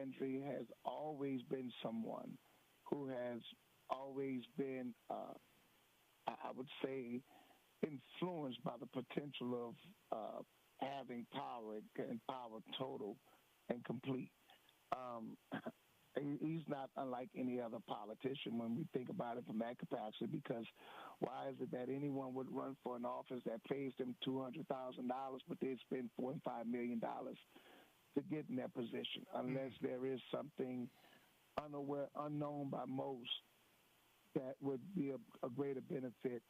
Landry has always been someone who has always been, I would say, influenced by the potential of having power and power total and complete. Um, he's not unlike any other politician when we think about it from that capacity, because why is it that anyone would run for an office that pays them $200,000, but they spend $4 and $5 million to get in that position, unless there is something unknown by most that would be a greater benefit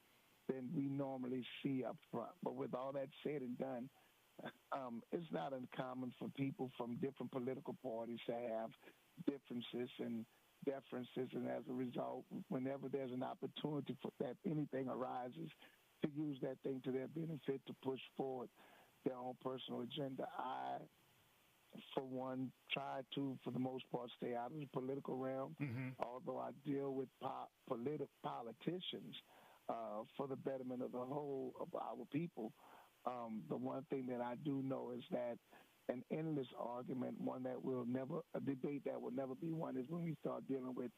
than we normally see up front. But with all that said and done, it's not uncommon for people from different political parties to have differences and differences, and as a result, whenever there's an opportunity for that anything arises, to use that thing to their benefit to push forward their own personal agenda. I, for one, try to, for the most part, stay out of the political realm, although I deal with politicians for the betterment of the whole of our people. The one thing that I do know is that an endless argument, a debate that will never be won, is when we start dealing with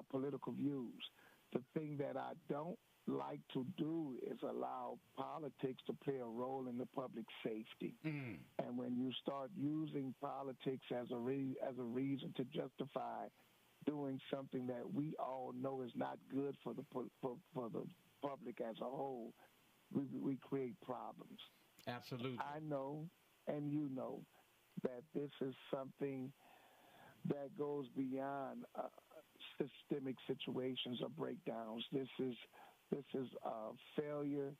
political views. The thing that I don't like to do is allow politics to play a role in the public safety. And when you start using politics as a reason to justify doing something that we all know is not good for the public as a whole, we create problems. Absolutely. I know, and you know, that this is something that goes beyond systemic situations or breakdowns. This is failure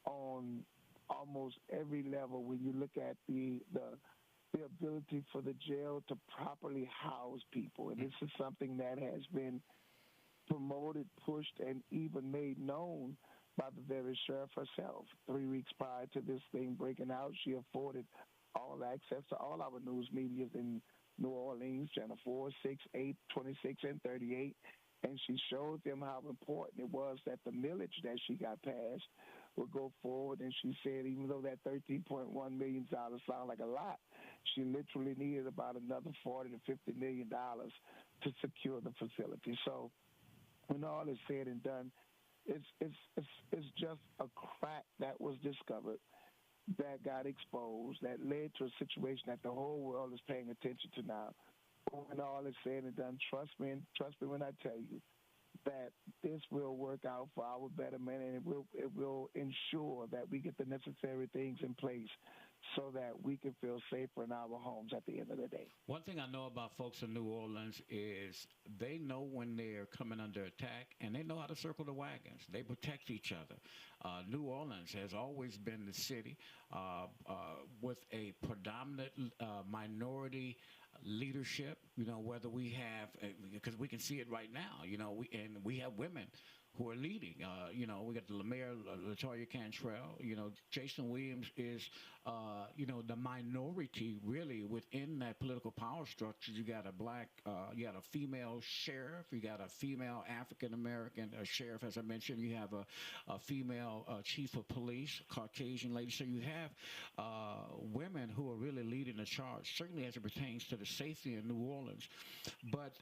on almost every level. When you look at the ability for the jail to properly house people, and this is something that has been promoted, pushed, and even made known by the very sheriff herself. 3 weeks prior to this thing breaking out, she afforded all access to all our news medias in New Orleans, Channel 4, 6, 8, 26, and 38, and she showed them how important it was that the millage that she got passed would go forward. And she said even though that $13.1 million sounds like a lot, she literally needed about another $40 to $50 million to secure the facility. So when all is said and done, it's just a crack that was discovered, that got exposed, that led to a situation that the whole world is paying attention to now. But when all is said and done, trust me when I tell you that this will work out for our betterment, and it will ensure that we get the necessary things in place so that we can feel safer in our homes at the end of the day. One thing I know about folks in New Orleans is they know when they're coming under attack, and they know how to circle the wagons. They protect each other. New Orleans has always been the city with a predominant minority leadership, whether we have, because we can see it right now, we have women who are leading. We got the Mayor, LaToya Cantrell. Jason Williams is, the minority really within that political power structure. You got you got a female sheriff. You got a female African-American sheriff, as I mentioned. You have a female chief of police, Caucasian lady. So you have women who are really leading the charge, certainly as it pertains to the safety in New Orleans. But,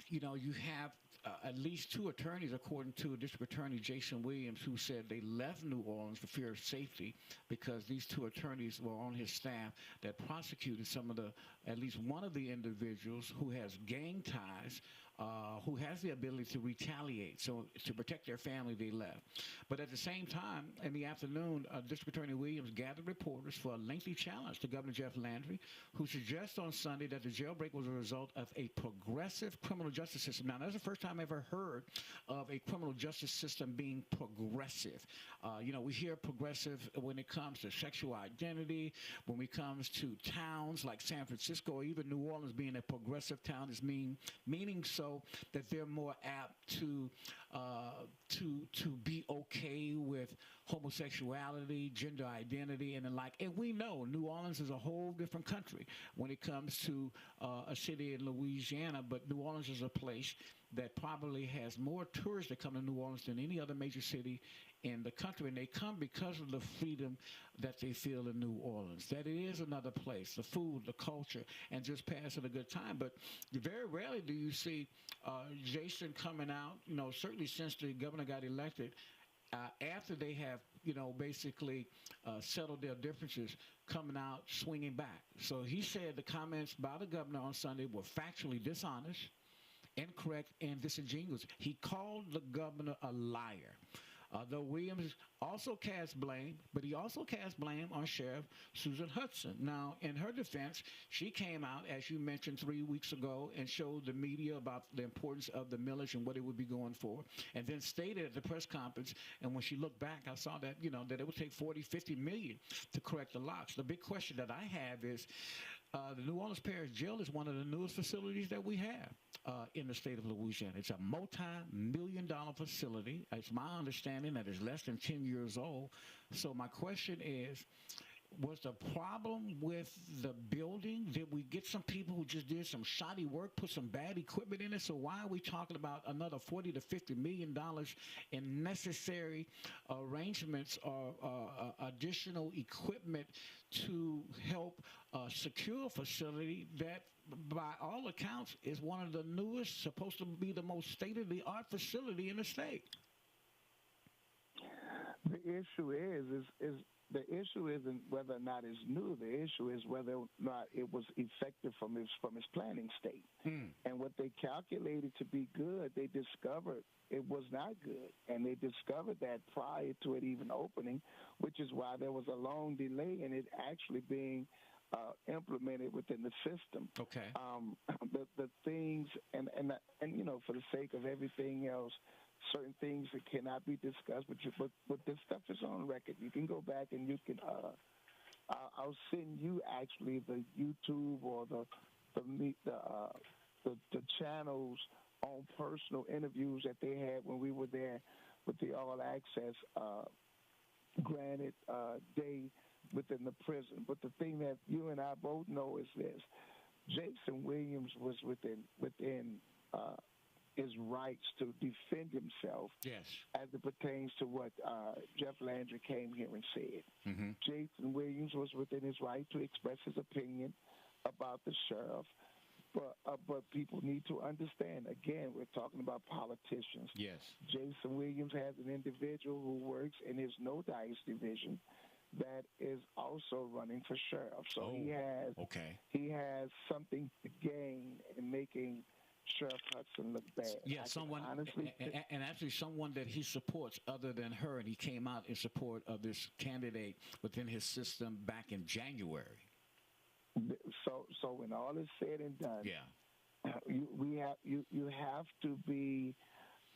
you have at least two attorneys, according to District Attorney Jason Williams, who said they left New Orleans for fear of safety because these two attorneys were on his staff that prosecuted at least one of the individuals who has gang ties, who has the ability to retaliate. So to protect their family, they left. But at the same time, in the afternoon, District Attorney Williams gathered reporters for a lengthy challenge to Governor Jeff Landry, who suggested on Sunday that the jailbreak was a result of a progressive criminal justice system. Now, that's the first time I ever heard of a criminal justice system being progressive. We hear progressive when it comes to sexual identity, when it comes to towns like San Francisco or even New Orleans being a progressive town, is meaning so that they're more apt to be okay with homosexuality, gender identity, and the like. And we know New Orleans is a whole different country when it comes to a city in Louisiana, but New Orleans is a place that probably has more tourists that come to New Orleans than any other major city in the country, and they come because of the freedom that they feel in New Orleans, that it is another place, the food, the culture, and just passing a good time. But very rarely do you see Jason coming out, certainly since the governor got elected, after they have, basically settled their differences, coming out swinging back. So he said the comments by the governor on Sunday were factually dishonest, incorrect, and disingenuous. He called the governor a liar. Though Williams also cast blame, but he also cast blame on Sheriff Susan Hudson. Now, in her defense, she came out, as you mentioned 3 weeks ago, and showed the media about the importance of the millage and what it would be going for, and then stated at the press conference, and when she looked back, I saw that, that it would take 40, 50 million to correct the locks. The big question that I have is, the New Orleans Parish Jail is one of the newest facilities that we have in the state of Louisiana. It's a multi-million-dollar facility. It's my understanding that it's less than 10 years old. So my question is, was the problem with the building? Did we get some people who just did some shoddy work, put some bad equipment in it? So why are we talking about another $40 to $50 million in necessary arrangements or additional equipment to help secure a facility that, by all accounts, is one of the newest, supposed to be the most state-of-the-art facility in the state? The issue is the issue isn't whether or not it's new. The issue is whether or not it was effective from its planning state. And what they calculated to be good, they discovered it was not good. And they discovered that prior to it even opening, which is why there was a long delay in it actually being implemented within the system. Okay. The things, and for the sake of everything else, certain things that cannot be discussed, but this stuff is on record. You can go back and you can. I'll send you actually the YouTube or the channels on personal interviews that they had when we were there with the all access granted day within the prison. But the thing that you and I both know is this: Jason Williams was within his rights to defend himself, yes, as it pertains to what Jeff Landry came here and said. Mm-hmm. Jason Williams was within his right to express his opinion about the sheriff, but people need to understand, again, we're talking about politicians. Yes. Jason Williams has an individual who works in his no dice division that is also running for sheriff. So he has something to gain in making Sheriff Hudson look bad. Yeah, someone, honestly, and actually someone that he supports other than her, and he came out in support of this candidate within his system back in January. So when all is said and done, yeah, you have to be.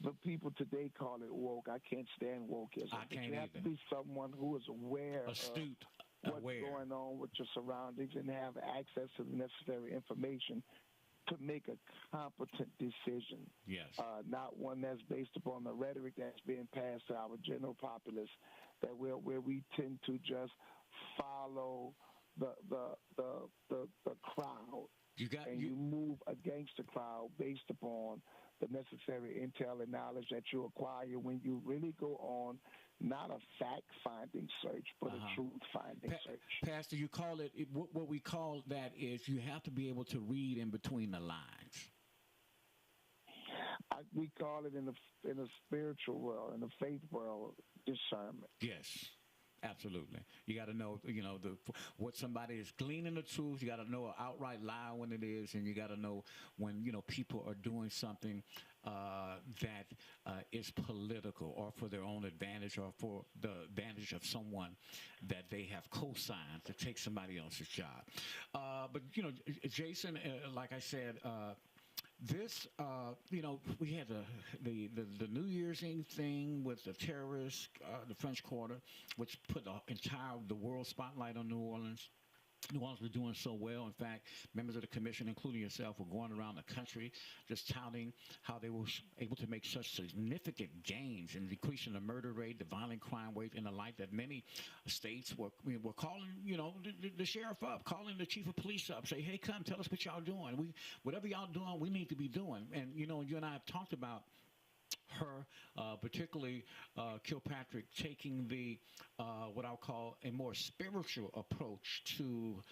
The people today call it woke. I can't stand wokeism. I can't you have either. to be someone who is aware astute, of what's going on with your surroundings and have access to the necessary information to make a competent decision. Yes. Not one that's based upon the rhetoric that's being passed to our general populace, where we tend to just follow the crowd. You move against the crowd based upon the necessary intel and knowledge that you acquire when you really go on not a fact-finding search, but a truth-finding search. Pastor, you call it, what we call that is you have to be able to read in between the lines. We call it in the spiritual world, in the faith world, discernment. Yes. Absolutely. You got to know, what somebody is gleaning the truth. You got to know an outright lie when it is, and you got to know when, people are doing something that is political or for their own advantage or for the advantage of someone that they have co-signed to take somebody else's job. But, Jason, like I said, this, we had the New Year's Eve thing with the terrorists, the French Quarter, which put the world spotlight on New Orleans. New Orleans was doing so well. In fact, members of the commission, including yourself, were going around the country just touting how they were able to make such significant gains in decreasing the murder rate, the violent crime rate, and the like, that many states were calling, the sheriff up, calling the chief of police up, say, hey, come, tell us what y'all doing. Whatever y'all doing, we need to be doing. And, you and I have talked about her, particularly Kilpatrick, taking the what I'll call a more spiritual approach to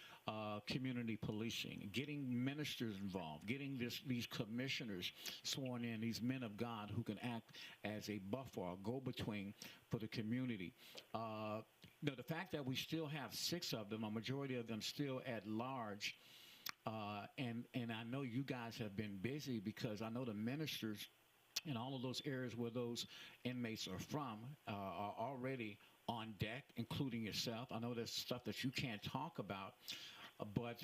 community policing, getting ministers involved, getting these commissioners sworn in, these men of God who can act as a buffer or go-between for the community. The fact that we still have 6 of them, a majority of them still at large, and I know you guys have been busy because I know the ministers in all of those areas where those inmates are from are already on deck, including yourself. I know there's stuff that you can't talk about, but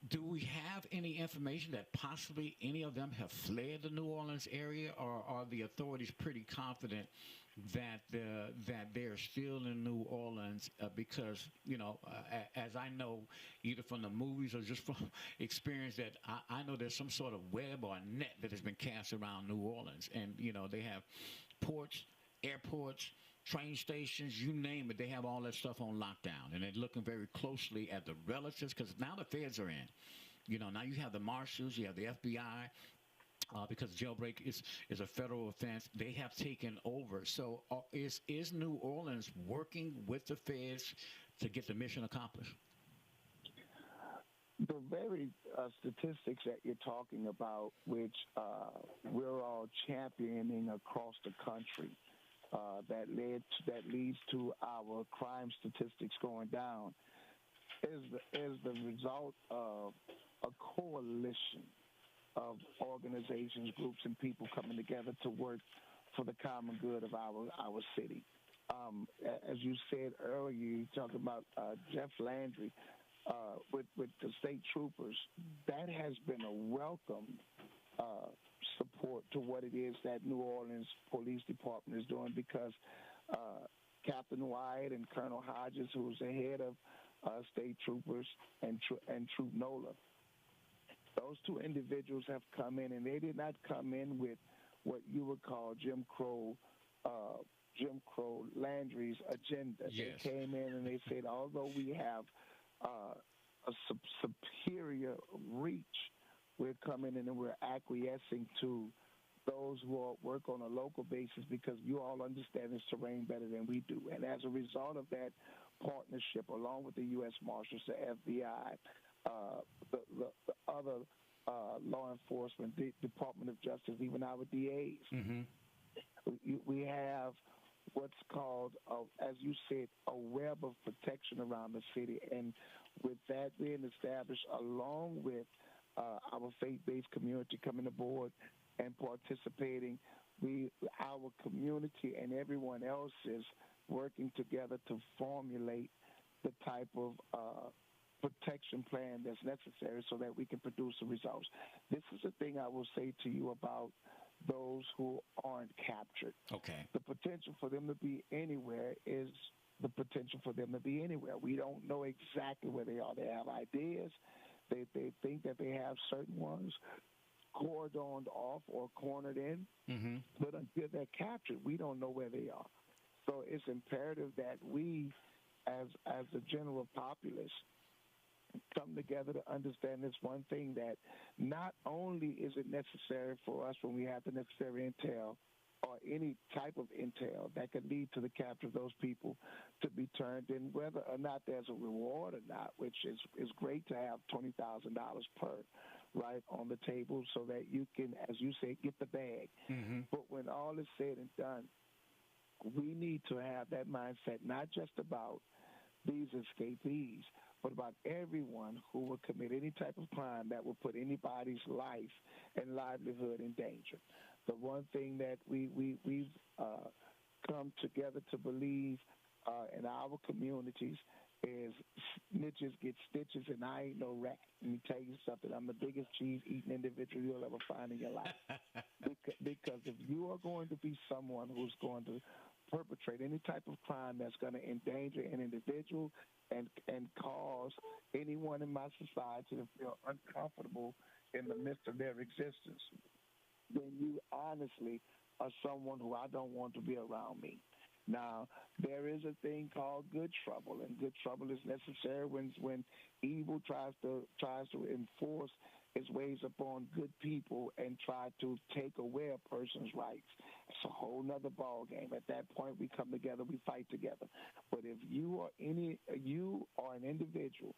do we have any information that possibly any of them have fled the New Orleans area, or are the authorities pretty confident that they're still in New Orleans? Because as I know, either from the movies or just from experience, that I know there's some sort of web or net that has been cast around New Orleans, and they have ports, airports, train stations, you name it. They have all that stuff on lockdown, and they're looking very closely at the relatives, because now the feds are in. Now you have the marshals, you have the FBI, because jailbreak is a federal offense. They have taken over. So is New Orleans working with the feds to get the mission accomplished? The very statistics that you're talking about, which we're all championing across the country, that leads to our crime statistics going down, is the result of a coalition of organizations, groups, and people coming together to work for the common good of our city. As you said earlier, you talked about Jeff Landry with the state troopers. That has been a welcome support to what it is that New Orleans Police Department is doing, because Captain Wyatt and Colonel Hodges, who's the head of state troopers, and Troop Nola, those 2 individuals have come in, and they did not come in with what you would call Jim Crow Landry's agenda. Yes. They came in and they said, although we have a superior reach, we're coming in and we're acquiescing to those who work on a local basis, because you all understand this terrain better than we do. And as a result of that partnership, along with the U.S. Marshals, the FBI, the other law enforcement, the Department of Justice, even our DAs, we have what's called, as you said, a web of protection around the city. And with that being established, along with our faith-based community coming aboard and participating, our community and everyone else is working together to formulate the type of protection plan that's necessary so that we can produce the results. This is the thing I will say to you about those who aren't captured. Okay. The potential for them to be anywhere is the potential for them to be anywhere. We don't know exactly where they are. They have ideas. They think that they have certain ones cordoned off or cornered in, but until they're captured, we don't know where they are. So it's imperative that we, as the general populace, come together to understand this one thing, that not only is it necessary for us when we have the necessary intel or any type of intel that could lead to the capture of those people to be turned in, whether or not there's a reward or not, which is great to have $20,000 per right on the table so that you can, as you say, get the bag. But when all is said and done, we need to have that mindset, not just about these escapees, but about everyone who will commit any type of crime that will put anybody's life and livelihood in danger. The one thing that we've come together to believe in our communities is snitches get stitches, and I ain't no rat. Let me tell you something. I'm the biggest cheese-eating individual you'll ever find in your life. Because if you are going to be someone who's going to perpetrate any type of crime that's going to endanger an individual and cause anyone in my society to feel uncomfortable in the midst of their existence, then you honestly are someone who I don't want to be around me. Now, there is a thing called good trouble, and good trouble is necessary when evil tries to enforce is weighs upon good people and try to take away a person's rights. It's a whole nother ball game. At that point, we come together, we fight together. But if you are an individual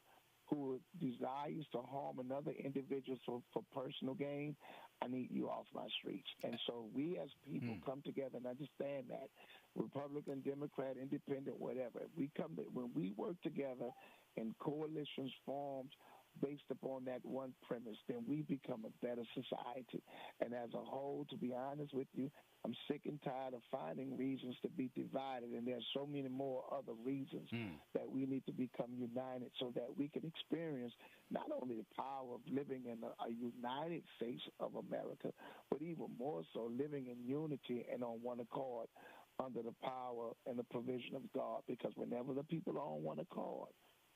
who desires to harm another individual for personal gain, I need you off my streets. And so we as people come together and understand that, Republican, Democrat, Independent, whatever. When we work together in coalitions formed based upon that one premise, then we become a better society. And as a whole, to be honest with you, I'm sick and tired of finding reasons to be divided, and there's so many more other reasons that we need to become united so that we can experience not only the power of living in a United States of America, but even more so living in unity and on one accord under the power and the provision of God, because whenever the people are on one accord,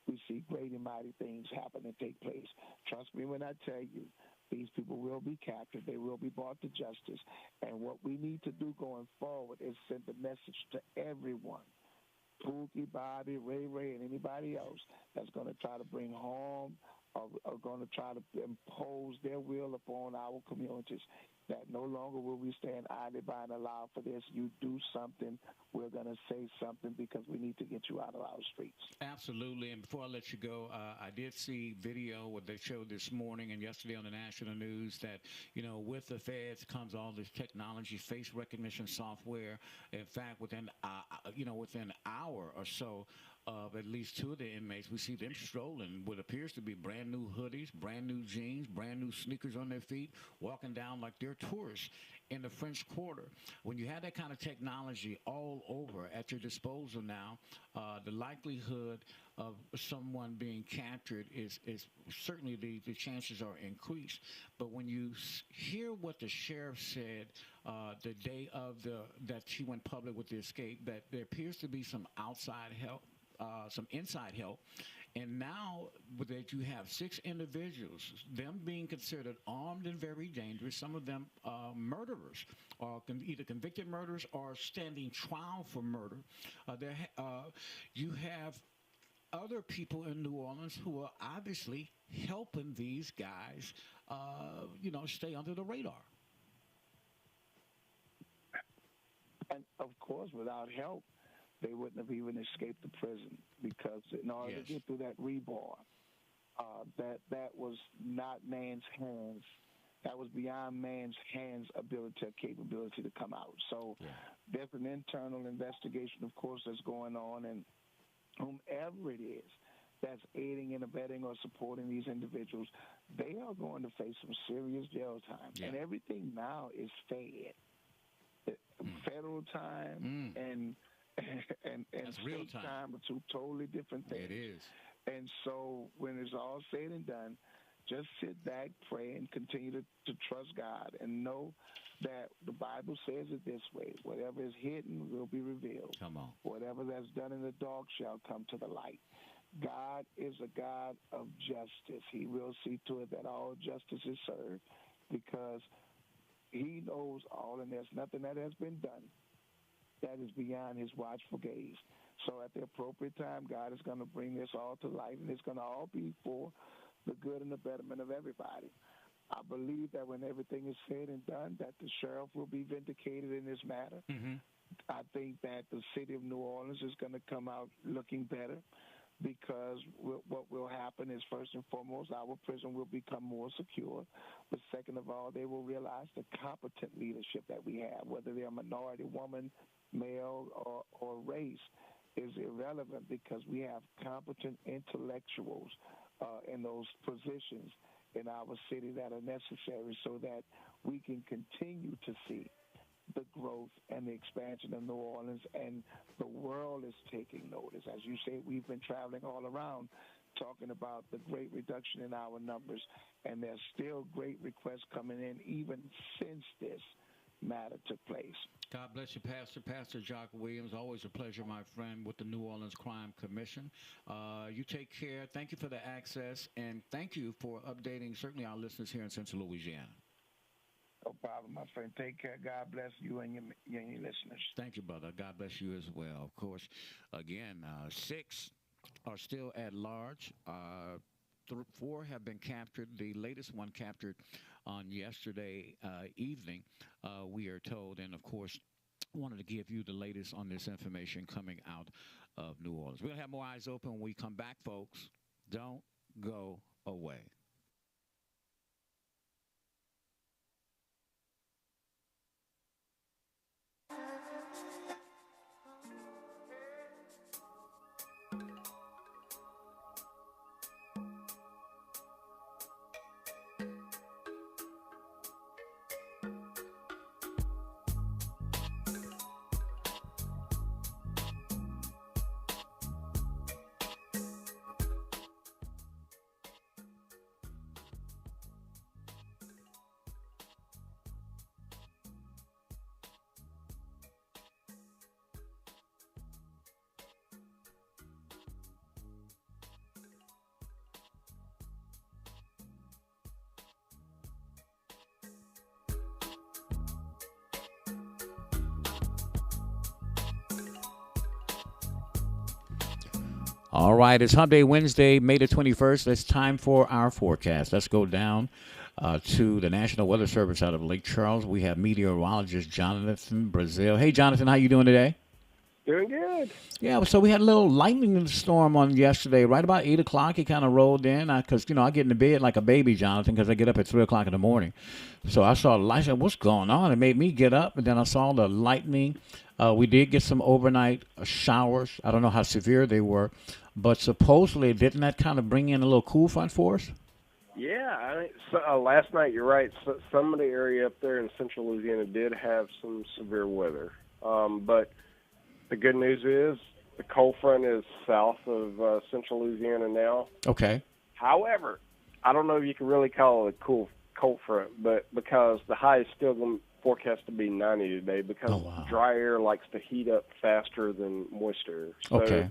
we see great and mighty things happen and take place. Trust me when I tell you, these people will be captured. They will be brought to justice. And what we need to do going forward is send a message to everyone, Pookie, Bobby, Ray, and anybody else that's going to try to bring harm or going to try to impose their will upon our communities, that no longer will we stand idly by and allow for this. You do something, we're going to say something, because we need to get you out of our streets. Absolutely. And before I let you go, I did see video what they showed this morning and yesterday on the national news that, with the feds comes all this technology, face recognition software. In fact, within an hour or so of at least two of the inmates, we see them strolling what appears to be brand new hoodies, brand new jeans, brand new sneakers on their feet, walking down like they're tourists in the French Quarter. When you have that kind of technology all over at your disposal now, the likelihood of someone being captured is certainly the chances are increased. But when you hear what the sheriff said the day of that she went public with the escape, that there appears to be some outside help, some inside help, and now that you have 6 individuals, them being considered armed and very dangerous, some of them murderers, or either convicted murderers or standing trial for murder, you have other people in New Orleans who are obviously helping these guys, stay under the radar. And, of course, without help, they wouldn't have even escaped the prison, because in order to get through that rebar, that was not man's hands. That was beyond man's hands' ability or capability to come out. So there's an internal investigation, of course, that's going on, and whomever it is that's aiding and abetting or supporting these individuals, they are going to face some serious jail time. And everything now is federal time and real state time are two totally different things. It is. And so when it's all said and done, just sit back, pray, and continue to trust God, and know that the Bible says it this way: whatever is hidden will be revealed. Come on. Whatever that's done in the dark shall come to the light. God is a God of justice. He will see to it that all justice is served, because he knows all, and there's nothing that has been done that is beyond his watchful gaze. So at the appropriate time, God is going to bring this all to light, and it's going to all be for the good and the betterment of everybody. I believe that when everything is said and done, that the sheriff will be vindicated in this matter. I think that the city of New Orleans is going to come out looking better, because what will happen is, first and foremost, our prison will become more secure. But second of all, they will realize the competent leadership that we have, whether they're a minority, woman, male, or race, is irrelevant, because we have competent intellectuals in those positions in our city that are necessary, so that we can continue to see the growth and the expansion of New Orleans, and the world is taking notice. As you say, we've been traveling all around talking about the great reduction in our numbers, and there's still great requests coming in even since this matter took place. God bless you, Pastor. Pastor Jock Williams, always a pleasure, my friend, with the New Orleans Crime Commission. You take care. Thank you for the access, and thank you for updating certainly our listeners here in Central Louisiana. No problem, my friend. Take care. God bless you and your listeners. Thank you, brother. God bless you as well. Of course, again, 6 are still at large. 4 have been captured. The latest one captured on yesterday evening, we are told. And, of course, wanted to give you the latest on this information coming out of New Orleans. We'll have more eyes open when we come back, folks. Don't go away. All right, it's Hump Day Wednesday, May the 21st. It's time for our forecast. Let's go down to the National Weather Service out of Lake Charles. We have meteorologist Jonathan Brazil. Hey, Jonathan, how you doing today? Doing good. Yeah, so we had a little lightning storm on yesterday. Right about 8 o'clock, it kind of rolled in. Because, I get into bed like a baby, Jonathan, because I get up at 3 o'clock in the morning. So I saw the light. I said, what's going on? It made me get up, and then I saw the lightning. We did get some overnight showers. I don't know how severe they were. But supposedly, didn't that kind of bring in a little cool front for us? Yeah, last night, you're right. So, some of the area up there in central Louisiana did have some severe weather. But the good news is the cold front is south of central Louisiana now. Okay. However, I don't know if you can really call it a cold front, but because the high is still going to forecast to be 90 today because dry air likes to heat up faster than moist air. So, okay.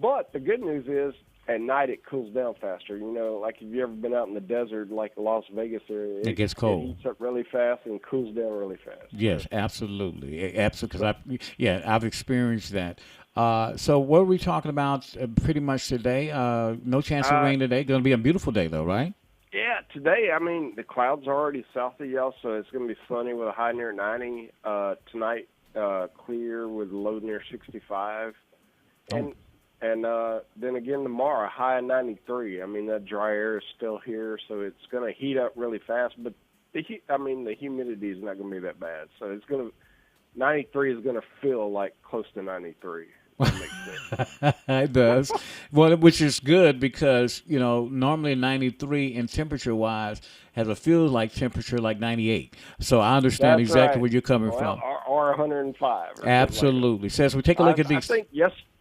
But the good news is at night it cools down faster. Like if you've ever been out in the desert, like the Las Vegas area, it gets cold. It heats up really fast and cools down really fast. Yes, absolutely. Absolutely. Because I've experienced that. So what are we talking about pretty much today? No chance of rain today. Going to be a beautiful day, though, right? Yeah, today, the clouds are already south of y'all, so it's going to be sunny with a high near 90. Tonight, clear with a low near 65. And then again tomorrow, high of 93. That dry air is still here, so it's going to heat up really fast. But the humidity is not going to be that bad. So 93 is going to feel like close to 93. That makes sense. It does. Well, which is good because, normally 93 in temperature-wise has a feel-like temperature like 98. So I understand That's exactly right. where you're coming from. Or 105. Absolutely. So as we take a look at these. I think,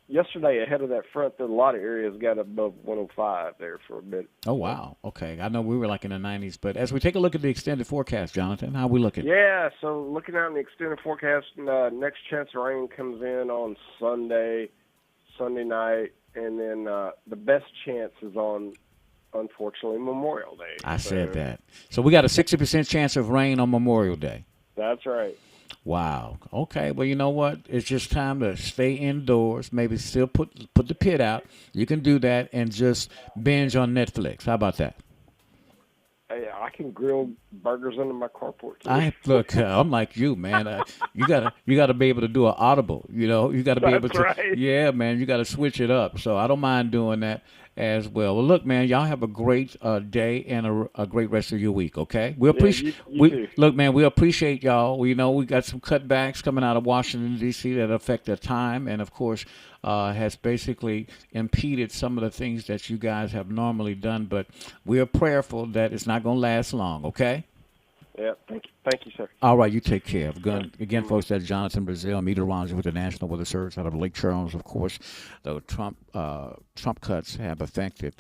yesterday, ahead of that front, a lot of areas got above 105 there for a bit. Oh, wow. Okay. I know we were like in the 90s. But as we take a look at the extended forecast, Jonathan, how are we looking? Yeah, so looking out in the extended forecast, next chance of rain comes in on Sunday night, and then the best chance is on, unfortunately, Memorial Day. I said that. So we got a 60% chance of rain on Memorial Day. That's right. Wow. Okay. Well, you know what? It's just time to stay indoors. Maybe still put the pit out. You can do that and just binge on Netflix. How about that? Hey, I can grill burgers under my carport. Look, I'm like you, man. You gotta be able to do an audible. You gotta be able to. Right. Yeah, man. You gotta switch it up. So I don't mind doing that as well. Well, look, man. Y'all have a great day and a great rest of your week. Okay. We appreciate. You too. Look, man. We appreciate y'all. We got some cutbacks coming out of Washington D.C. that affect the time, and of course. Has basically impeded some of the things that you guys have normally done, but we are prayerful that it's not going to last long, okay? Yeah, thank you, sir. All right, you take care. Again, folks, that's Jonathan Brazil, meteorologist with the National Weather Service out of Lake Charles. Of course, the Trump cuts have affected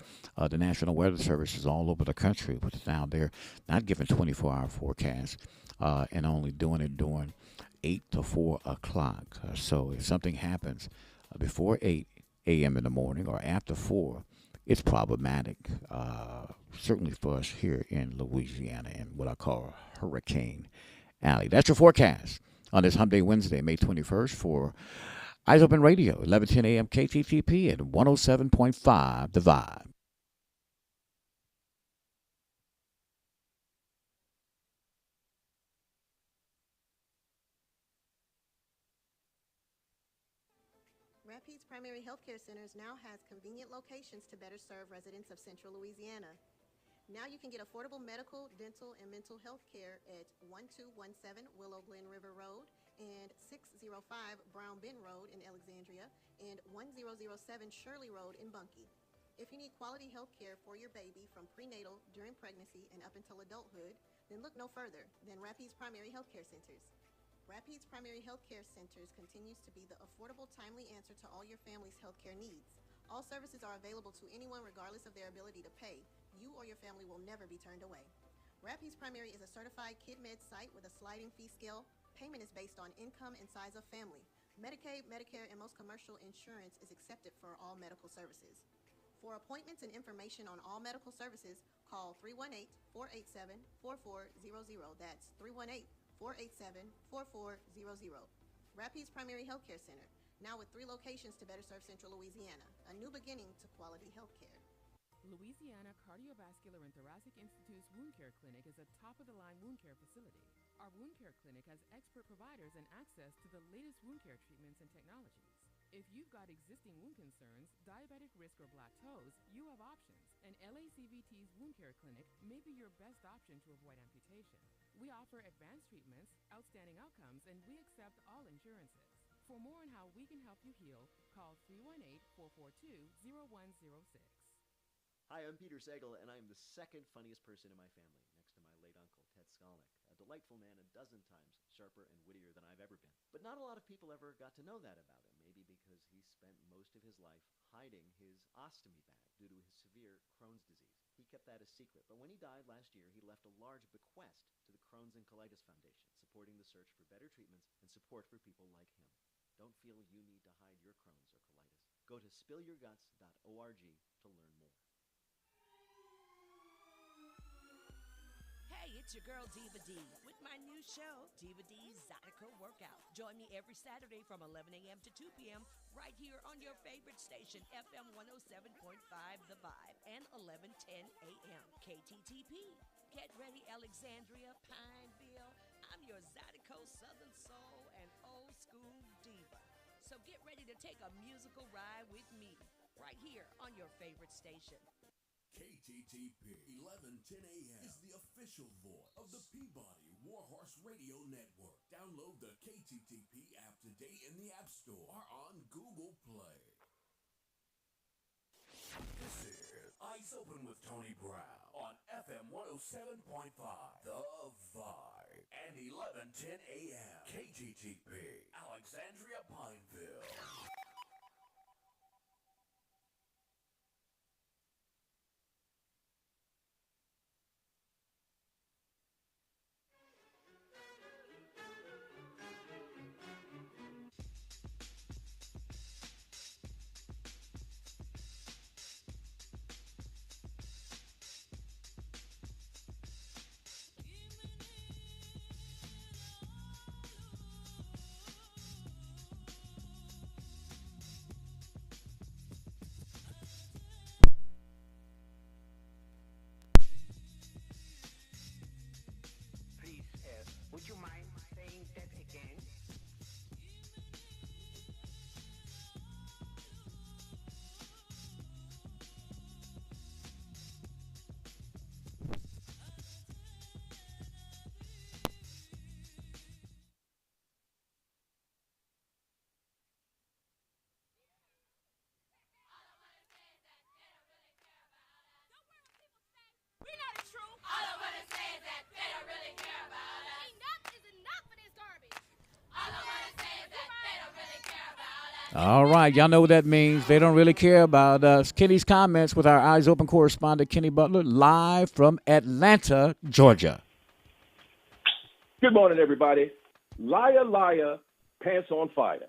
the National Weather Services all over the country, but now they're not giving 24-hour forecasts and only doing it during 8 to 4 o'clock. So if something happens before 8 a.m. in the morning or after 4, it's problematic, certainly for us here in Louisiana in what I call Hurricane Alley. That's your forecast on this Hump Day Wednesday, May 21st for Eyes Open Radio, 1110 a.m. KTTP at 107.5 The Vibe. Rapides Primary Healthcare Centers now has convenient locations to better serve residents of Central Louisiana. Now you can get affordable medical, dental, and mental health care at 1217 Willow Glen River Road and 605 Brown Bend Road in Alexandria and 1007 Shirley Road in Bunkie. If you need quality health care for your baby from prenatal, during pregnancy, and up until adulthood, then look no further than Rapides Primary Healthcare Centers. Rapides Primary Healthcare Centers continues to be the affordable, timely answer to all your family's healthcare needs. All services are available to anyone regardless of their ability to pay. You or your family will never be turned away. Rapides Primary is a certified KidMed site with a sliding fee scale. Payment is based on income and size of family. Medicaid, Medicare, and most commercial insurance is accepted for all medical services. For appointments and information on all medical services, call 318-487-4400. That's 318-487-4400. Rapides Primary Healthcare Center, now with 3 locations to better serve Central Louisiana. A new beginning to quality health care. Louisiana Cardiovascular and Thoracic Institute's Wound Care Clinic is a top-of-the-line wound care facility. Our wound care clinic has expert providers and access to the latest wound care treatments and technologies. If you've got existing wound concerns, diabetic risk, or black toes, you have options, and LACVT's Wound Care Clinic may be your best option to avoid amputation. We offer advanced treatments, outstanding outcomes, and we accept all insurances. For more on how we can help you heal, call 318-442-0106. Hi, I'm Peter Sagal, and I'm the second funniest person in my family, next to my late uncle, Ted Skolnick, a delightful man a dozen times sharper and wittier than I've ever been. But not a lot of people ever got to know that about him, maybe because he spent most of his life hiding his ostomy bag due to his severe Crohn's disease. He kept that a secret, but when he died last year, he left a large bequest to the Crohn's and Colitis Foundation, supporting the search for better treatments and support for people like him. Don't feel you need to hide your Crohn's or colitis. Go to spillyourguts.org to learn more. Hey, it's your girl Diva D with my new show, Diva D's Zydeco Workout. Join me every Saturday from 11 a.m. to 2 p.m. right here on your favorite station, FM 107.5 The Vibe, and 11:10 a.m. KTTP. Get ready, Alexandria, Pineville. I'm your Zydeco Southern Soul and old school diva. So get ready to take a musical ride with me right here on your favorite station. KTTP 1110 AM is the official voice of the Peabody Warhorse Radio Network. Download the KTTP app today in the App Store or on Google Play. This is Ice Open with Tony Brown on FM 107.5 The Vibe and 1110 AM KTTP Alexandria, Pineville. Would you mind saying that again? All right, y'all know what that means. They don't really care about us. Kenny's comments with our Eyes Open correspondent, Kenny Butler, live from Atlanta, Georgia. Good morning, everybody. Liar, liar, pants on fire.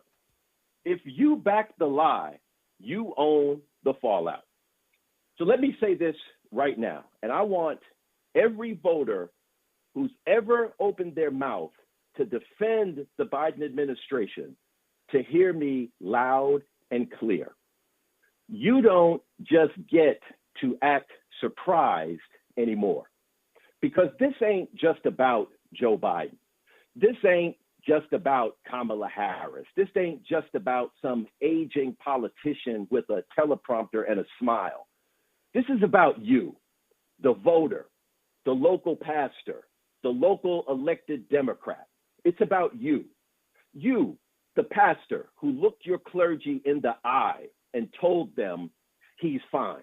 If you back the lie, you own the fallout. So let me say this right now, and I want every voter who's ever opened their mouth to defend the Biden administration to hear me loud and clear. You don't just get to act surprised anymore, because this ain't just about Joe Biden. This ain't just about Kamala Harris. This ain't just about some aging politician with a teleprompter and a smile. This is about you, the voter, the local pastor, the local elected Democrat. It's about you. You, the pastor who looked your clergy in the eye and told them he's fine.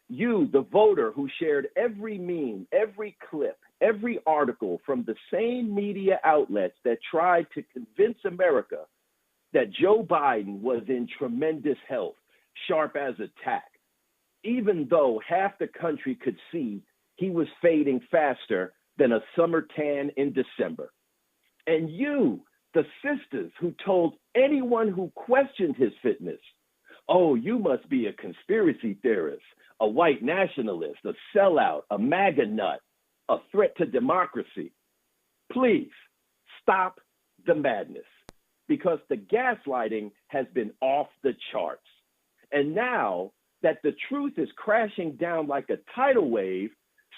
You, the voter who shared every meme, every clip, every article from the same media outlets that tried to convince America that Joe Biden was in tremendous health, sharp as a tack, even though half the country could see he was fading faster than a summer tan in December. And you, the sisters who told anyone who questioned his fitness, oh, you must be a conspiracy theorist, a white nationalist, a sellout, a MAGA nut, a threat to democracy. Please stop the madness, because the gaslighting has been off the charts. And now that the truth is crashing down like a tidal wave,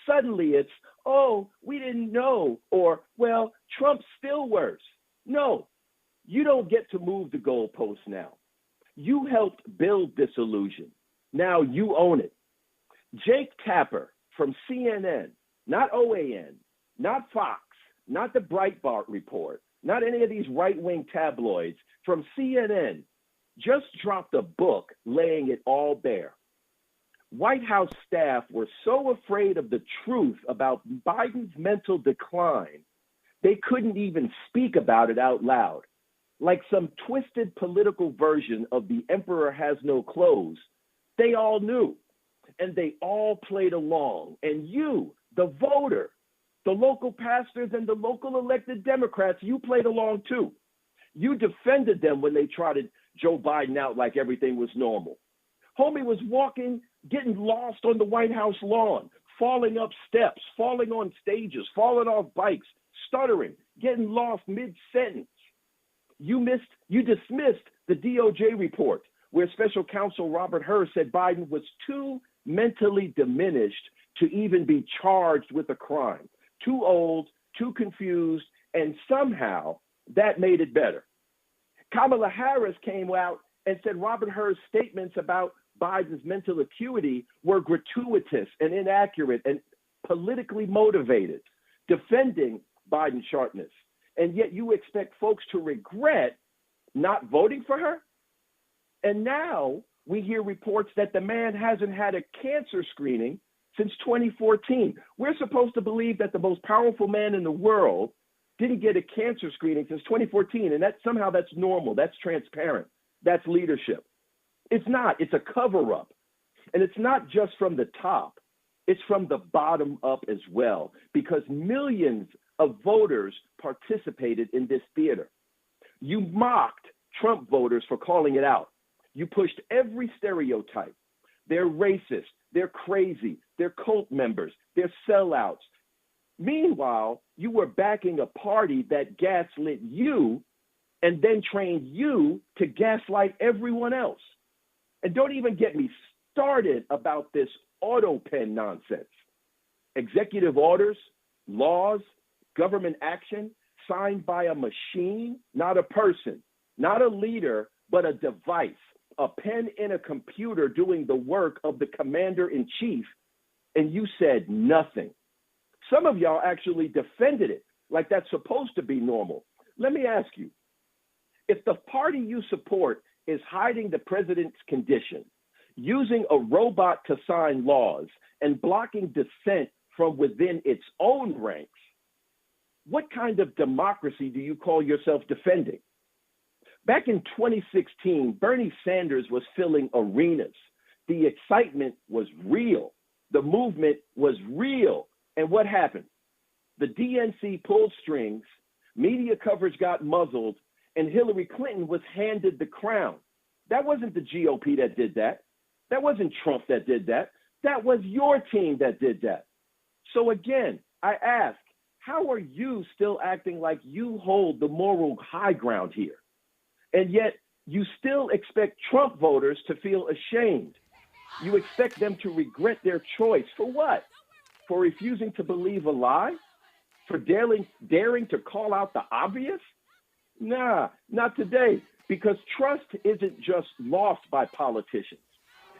suddenly it's, oh, we didn't know, or, well, Trump's still worse. No, you don't get to move the goalpost now. You helped build this illusion. Now you own it. Jake Tapper from CNN, not OAN, not Fox, not the Breitbart Report, not any of these right-wing tabloids, from CNN, just dropped a book laying it all bare. White House staff were so afraid of the truth about Biden's mental decline, they couldn't even speak about it out loud. Like some twisted political version of the emperor has no clothes, they all knew, and they all played along. And you, the voter, the local pastors and the local elected Democrats, you played along too. You defended them when they trotted Joe Biden out like everything was normal. Homie was walking, getting lost on the White House lawn, falling up steps, falling on stages, falling off bikes, stuttering, getting lost mid-sentence. You dismissed the DOJ report where Special Counsel Robert Hur said Biden was too mentally diminished to even be charged with a crime, too old, too confused, and somehow that made it better. Kamala Harris came out and said Robert Hur's statements about Biden's mental acuity were gratuitous and inaccurate and politically motivated, defending Biden's sharpness. And yet you expect folks to regret not voting for her? And now we hear reports that the man hasn't had a cancer screening since 2014. We're supposed to believe that the most powerful man in the world didn't get a cancer screening since 2014, and that somehow that's normal, that's transparent, that's leadership. It's not. It's a cover-up. And it's not just from the top. It's from the bottom up as well, because millions of voters participated in this theater. You mocked Trump voters for calling it out. You pushed every stereotype. They're racist. They're crazy. They're cult members. They're sellouts. Meanwhile, you were backing a party that gaslit you and then trained you to gaslight everyone else. And don't even get me started about this auto pen nonsense. Executive orders, laws, government action signed by a machine, not a person, not a leader, but a device, a pen in a computer doing the work of the commander-in-chief, and you said nothing. Some of y'all actually defended it like that's supposed to be normal. Let me ask you, if the party you support is hiding the president's condition, using a robot to sign laws, and blocking dissent from within its own ranks, what kind of democracy do you call yourself defending? Back in 2016, Bernie Sanders was filling arenas. The excitement was real. The movement was real. And what happened? The DNC pulled strings, media coverage got muzzled, and Hillary Clinton was handed the crown. That wasn't the GOP that did that. That wasn't Trump that did that. That was your team that did that. So again, I ask, how are you still acting like you hold the moral high ground here? And yet you still expect Trump voters to feel ashamed. You expect them to regret their choice. For what? For refusing to believe a lie? For daring to call out the obvious? Nah, not today. Because trust isn't just lost by politicians.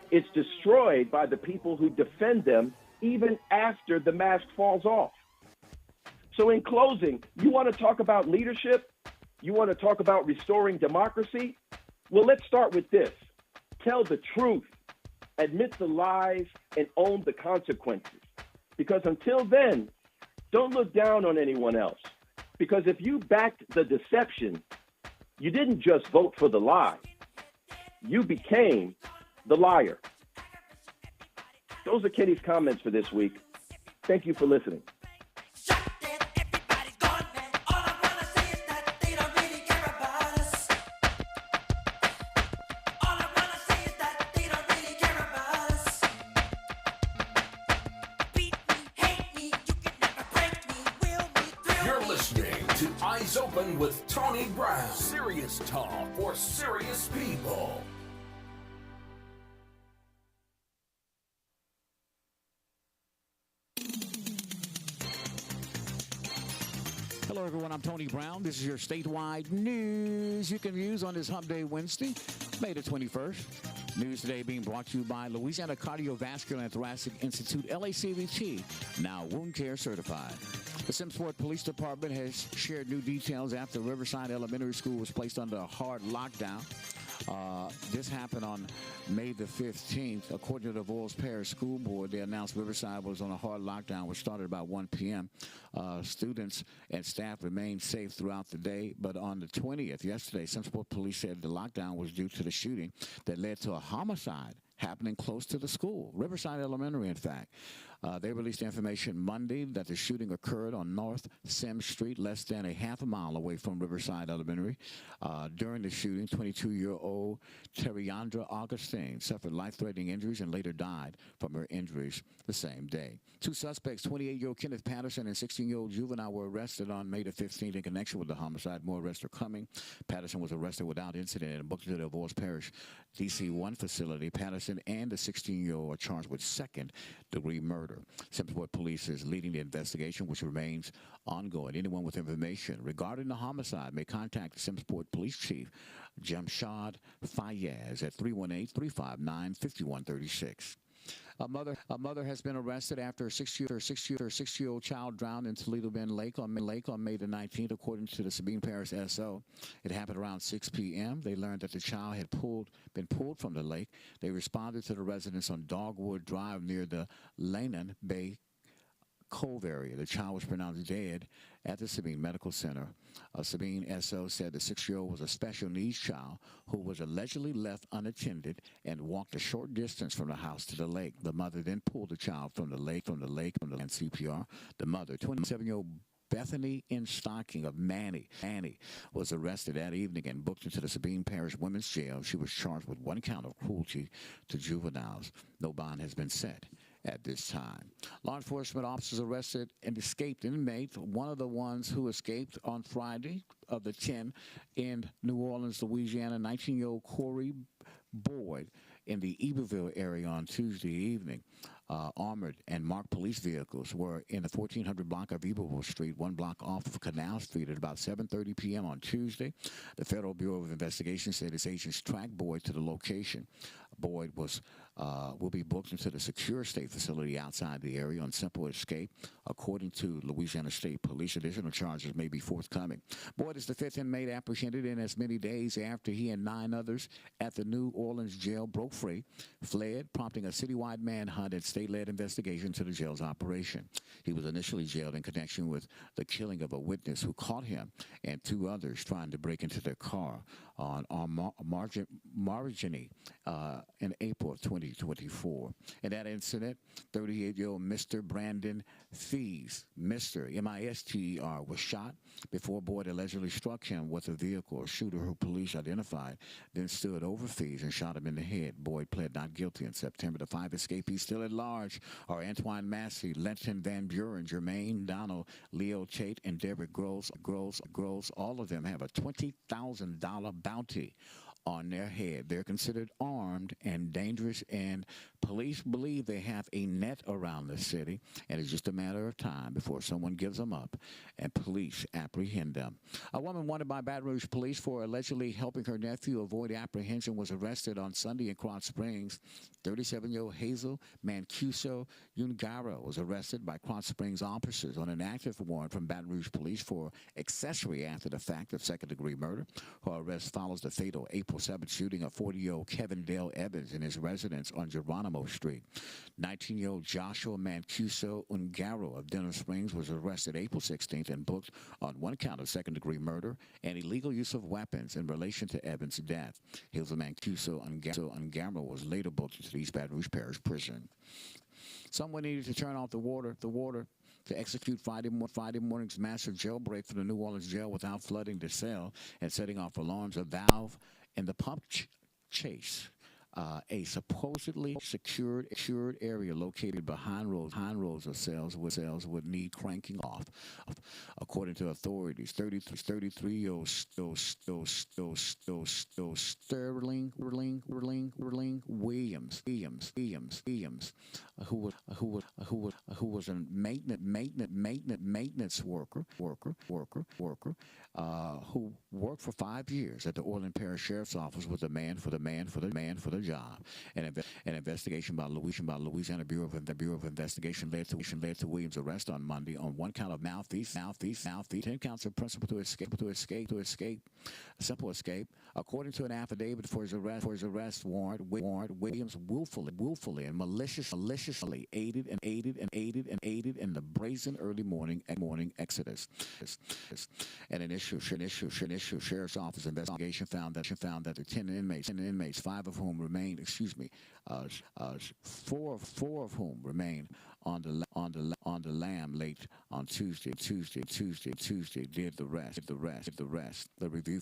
It's destroyed by the people who defend them even after the mask falls off. So in closing, you want to talk about leadership? You want to talk about restoring democracy? Well, let's start with this. Tell the truth, admit the lies, and own the consequences. Because until then, don't look down on anyone else. Because if you backed the deception, you didn't just vote for the lie. You became the liar. Those are Kenny's comments for this week. Thank you for listening. Eyes Open with Tony Brown. Serious talk for serious people. Hello, everyone. I'm Tony Brown. This is your statewide news you can use on this Hump Day Wednesday, May the 21st. News today being brought to you by Louisiana Cardiovascular and Thoracic Institute, LACVT, now wound care certified. The Simpsonport Police Department has shared new details after Riverside Elementary School was placed under a hard lockdown. This happened on May the 15th. According to the Voyles Parish School Board, they announced Riverside was on a hard lockdown, which started about 1 p.m. Students and staff remained safe throughout the day, but on the 20th, yesterday, Simpsonport Police said the lockdown was due to the shooting that led to a homicide happening close to the school, Riverside Elementary, in fact. They released information Monday that the shooting occurred on North Sims Street, less than a half a mile away from Riverside Elementary. During the shooting, 22-year-old Terriandra Augustine suffered life-threatening injuries and later died from her injuries the same day. Two suspects, 28-year-old Kenneth Patterson and 16-year-old juvenile, were arrested on May the 15th in connection with the homicide. More arrests are coming. Patterson was arrested without incident and booked to the Voyles Parish DC-1 facility. Patterson and the 16-year-old are charged with second-degree murder. Simpsonport Police is leading the investigation, which remains ongoing. Anyone with information regarding the homicide may contact the Simpsonport Police Chief, Jamshad Fayez, at 318-359-5136. A mother has been arrested after a six-year-old child drowned in Toledo Bend Lake on May the 19th, according to the Sabine Parish SO. It happened around 6 p.m. They learned that the child had been pulled from the lake. They responded to the residents on Dogwood Drive near the Lannon Bay Cove area. The child was pronounced dead at the Sabine Medical Center. Sabine SO said the 6-year-old was a special needs child who was allegedly left unattended and walked a short distance from the house to the lake. The mother then pulled the child from the lake and CPR. The mother, 27-year-old Bethany in Stocking of Manny, was arrested that evening and booked into the Sabine Parish Women's Jail. She was charged with 1 count of cruelty to juveniles. No bond has been set at this time. Law enforcement officers arrested an escaped inmate, one of the ones who escaped on Friday of the 10 in New Orleans, Louisiana, 19-year-old Corey Boyd in the Eberville area on Tuesday evening. Armored and marked police vehicles were in the 1400 block of Eberville Street, 1 block off of Canal Street at about 7:30 p.m. on Tuesday. The Federal Bureau of Investigation said its agents tracked Boyd to the location. Boyd will be booked into the secure state facility outside the area on simple escape. According to Louisiana State Police, additional charges may be forthcoming. Boyd is the 5th inmate apprehended in as many days after he and 9 others at the New Orleans jail broke free, fled, prompting a citywide manhunt and state-led investigation to the jail's operation. He was initially jailed in connection with the killing of a witness who caught him and 2 others trying to break into their car on Marigny in April of 2024. In that incident, 38-year-old Mr. Brandon Fees, Mr. M-I-S-T-E-R, was shot before Boyd allegedly struck him with a vehicle. A shooter who police identified then stood over Fees and shot him in the head. Boyd pled not guilty in September. The 5 escapees still at large are Antoine Massey, Lenton Van Buren, Jermaine Donald, Leo Tate, and Derek Gross. All of them have a $20,000 bounty on their head. They're considered armed and dangerous, and police believe they have a net around the city, and it's just a matter of time before someone gives them up and police apprehend them. A woman wanted by Baton Rouge police for allegedly helping her nephew avoid apprehension was arrested on Sunday in Krotz Springs. 37-year-old Hazel Mancuso Ungaro was arrested by Krotz Springs officers on an active warrant from Baton Rouge police for accessory after the fact of second-degree murder. Her arrest follows the fatal April 7th shooting of 40-year-old Kevin Dale Evans in his residence on Geronimo Street. 19-year-old Joshua Mancuso Ungaro of Denham Springs was arrested April 16th and booked on one count of second-degree murder and illegal use of weapons in relation to Evans' death. Hazel Mancuso Ungaro was later booked into the East Baton Rouge Parish Prison. Someone needed to turn off the water to execute Friday morning's massive jailbreak for the New Orleans jail without flooding the cell and setting off alarms. A valve in the pump chase. A supposedly secured area located behind rows of cells would need cranking off. According to authorities, 33-year-old Sterling Williams, who was a maintenance worker, who worked for 5 years at the Orland Parish Sheriff's Office, was the man for the job. An investigation by Louisiana Bureau of Investigation led to Williams' arrest on Monday on one count of malfeasance, 10 counts of principal to escape, a simple escape. According to an affidavit for his arrest warrant, Williams willfully and maliciously aided in the brazen early morning exodus. An initial sheriff's office investigation found that the 10 inmates, 5 of whom remained, 4 of whom remained on the lam late on Tuesday did the rest. The review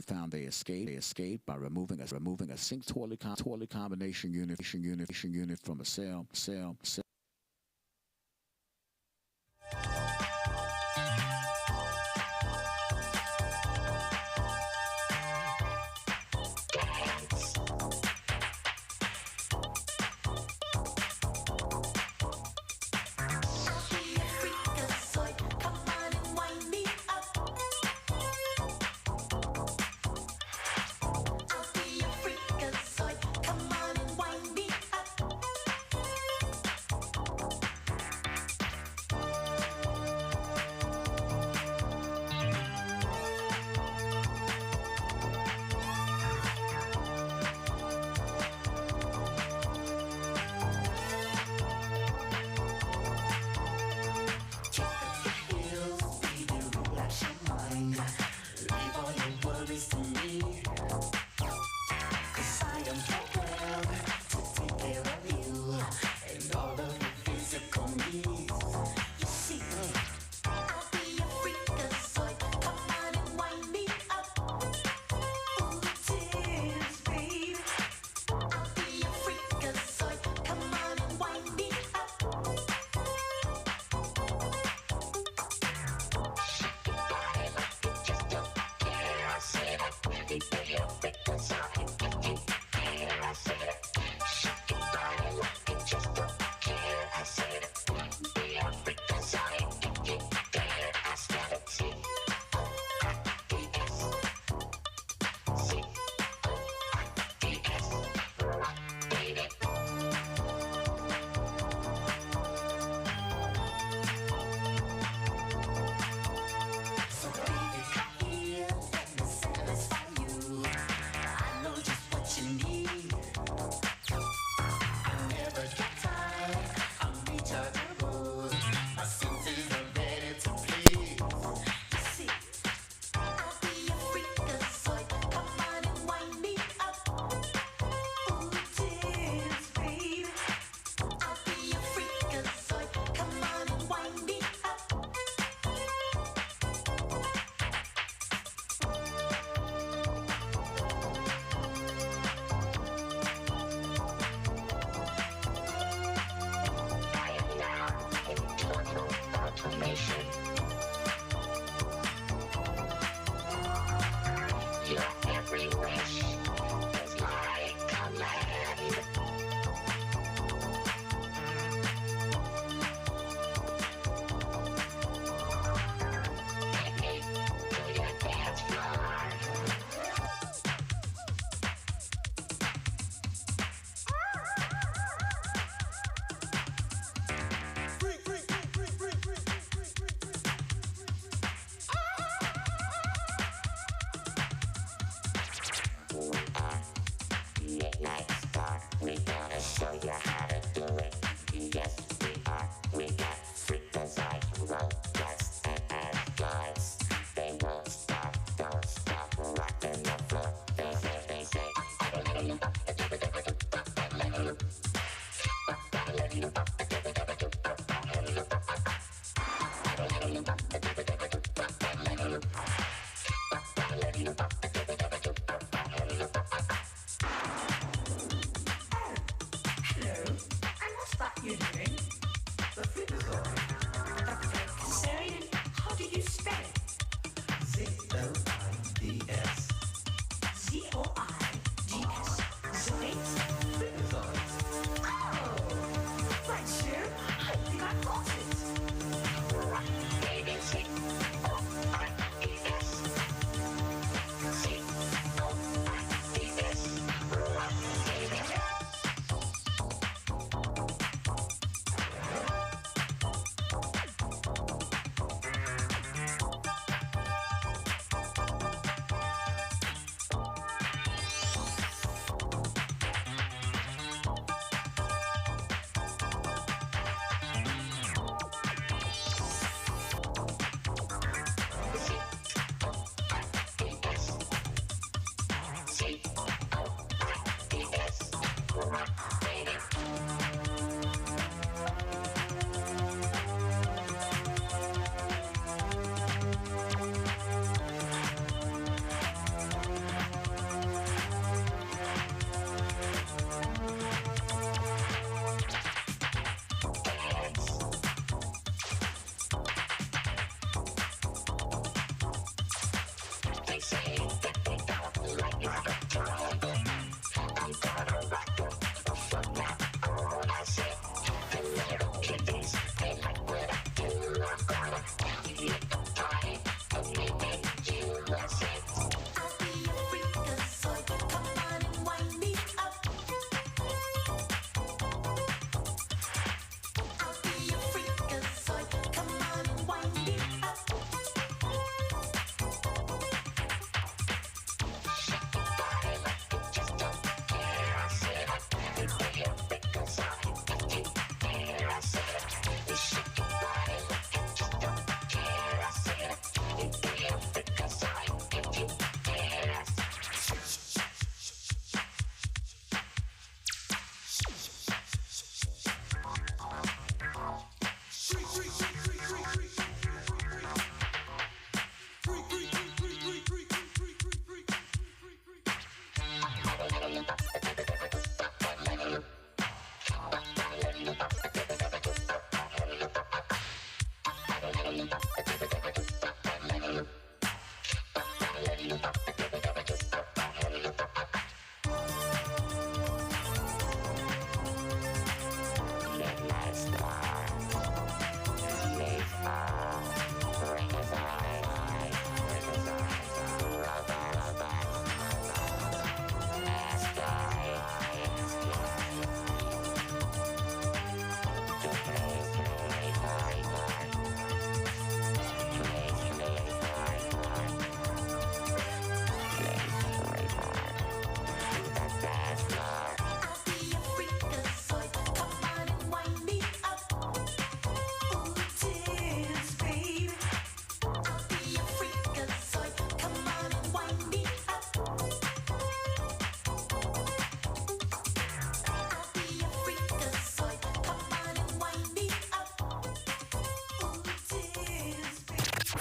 found they escaped by removing a sink toilet combination unit from a cell.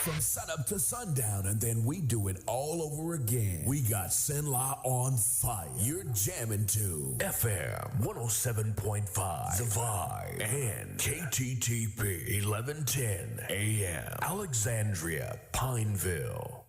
From sunup to sundown, and then we do it all over again. We got Sinla on fire. You're jamming to FM 107.5 The Vibe and KTTP 1110 AM, Alexandria, Pineville.